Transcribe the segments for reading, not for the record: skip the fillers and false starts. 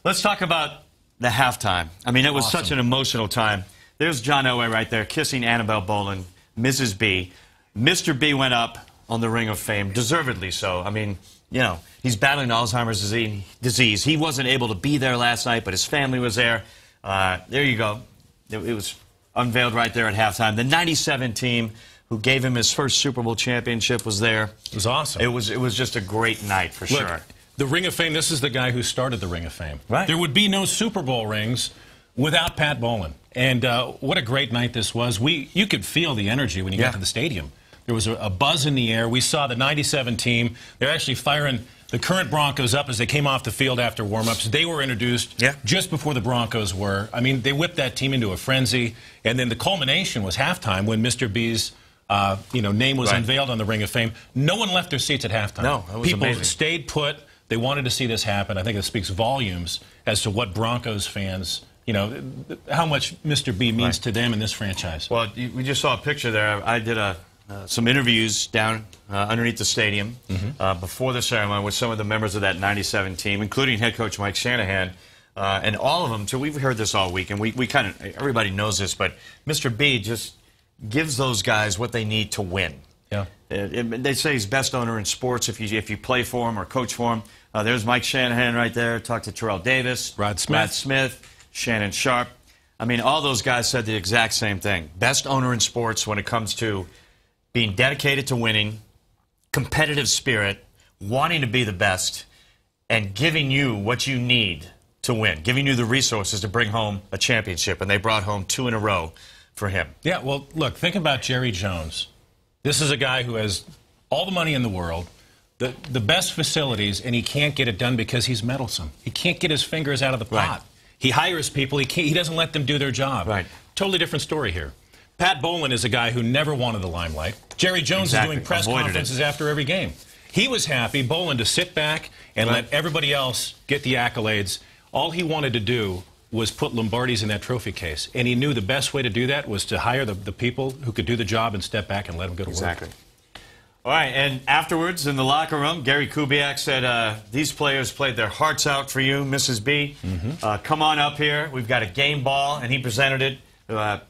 Let's talk about the halftime. I mean, it was such an emotional time. There's John Elway right there kissing Annabelle Bowlen, Mrs. B. Mr. B went up on the Ring of Fame, deservedly so. I mean, you know, he's battling Alzheimer's disease. He wasn't able to be there last night, but his family was there. There you go. It was unveiled right there at halftime. The '97 team, who gave him his first Super Bowl championship, was there. It was awesome. It was just a great night for sure. The Ring of Fame, this is the guy who started the Ring of Fame. Right. There would be no Super Bowl rings without Pat Bowlen. And what a great night this was. You could feel the energy when you got to the stadium. There was a buzz in the air. We saw the '97 team. They're actually firing the current Broncos up as they came off the field after warm-ups. They were introduced just before the Broncos were. I mean, they whipped that team into a frenzy. And then the culmination was halftime when Mr. B's name was unveiled on the Ring of Fame. No one left their seats at halftime. No, it was People amazing. stayed put. They wanted to see this happen. I think it speaks volumes as to what Broncos fans, how much Mr. B means to them in this franchise. Well, we just saw a picture there. I did some interviews down underneath the stadium before the ceremony with some of the members of that '97 team, including head coach Mike Shanahan. And all of them, so we've heard this all week, and we kind of, everybody knows this, but Mr. B just gives those guys what they need to win. Yeah. They say he's best owner in sports if you play for him or coach for him. There's Mike Shanahan right there. Talked to Terrell Davis, Rod Smith, Shannon Sharp. I mean, all those guys said the exact same thing. Best owner in sports when it comes to being dedicated to winning, competitive spirit, wanting to be the best, and giving you what you need to win, giving you the resources to bring home a championship. And they brought home 2 in a row for him. Yeah, well, look, think about Jerry Jones. This is a guy who has all the money in the world, the best facilities, and he can't get it done because he's meddlesome. He can't get his fingers out of the pot. Right. He hires people. He doesn't let them do their job. Right. Totally different story here. Pat Bowlen is a guy who never wanted the limelight. Jerry Jones is doing press conferences after every game. He was happy, Bowlen, to sit back and let everybody else get the accolades. All he wanted to do was put Lombardi's in that trophy case. And he knew the best way to do that was to hire the people who could do the job and step back and let them go to work. Exactly. All right, and afterwards in the locker room, Gary Kubiak said, these players played their hearts out for you, Mrs. B. Come on up here. We've got a game ball, and he presented it.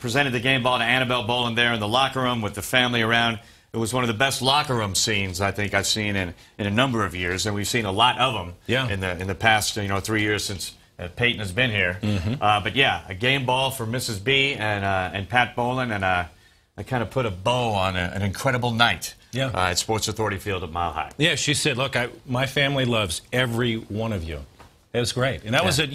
Presented the game ball to Annabelle Bowlen there in the locker room with the family around. It was one of the best locker room scenes I think I've seen in a number of years, and we've seen a lot of them in the past 3 years since Peyton has been here. But yeah, a game ball for Mrs. B and Pat Bowlen, and I kind of put a bow on an incredible night at Sports Authority Field at Mile High. Yeah, she said, look, my family loves every one of you. It was great. And that was at,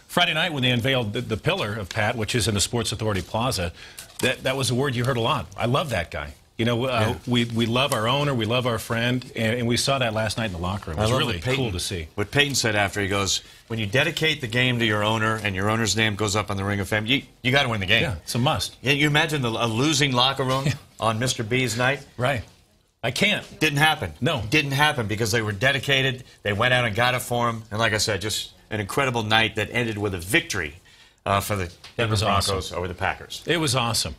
Friday night when they unveiled the pillar of Pat, which is in the Sports Authority Plaza. That was a word you heard a lot. I love that guy. We love our owner, we love our friend, and we saw that last night in the locker room. It was really cool to see. What Peyton said after, he goes, when you dedicate the game to your owner and your owner's name goes up on the Ring of Fame, you got to win the game. Yeah, it's a must. Yeah, you imagine a losing locker room on Mr. B's night? Right. I can't. Didn't happen. No. Didn't happen because they were dedicated. They went out and got it for him. And like I said, just an incredible night that ended with a victory for the Denver Broncos over the Packers. It was awesome.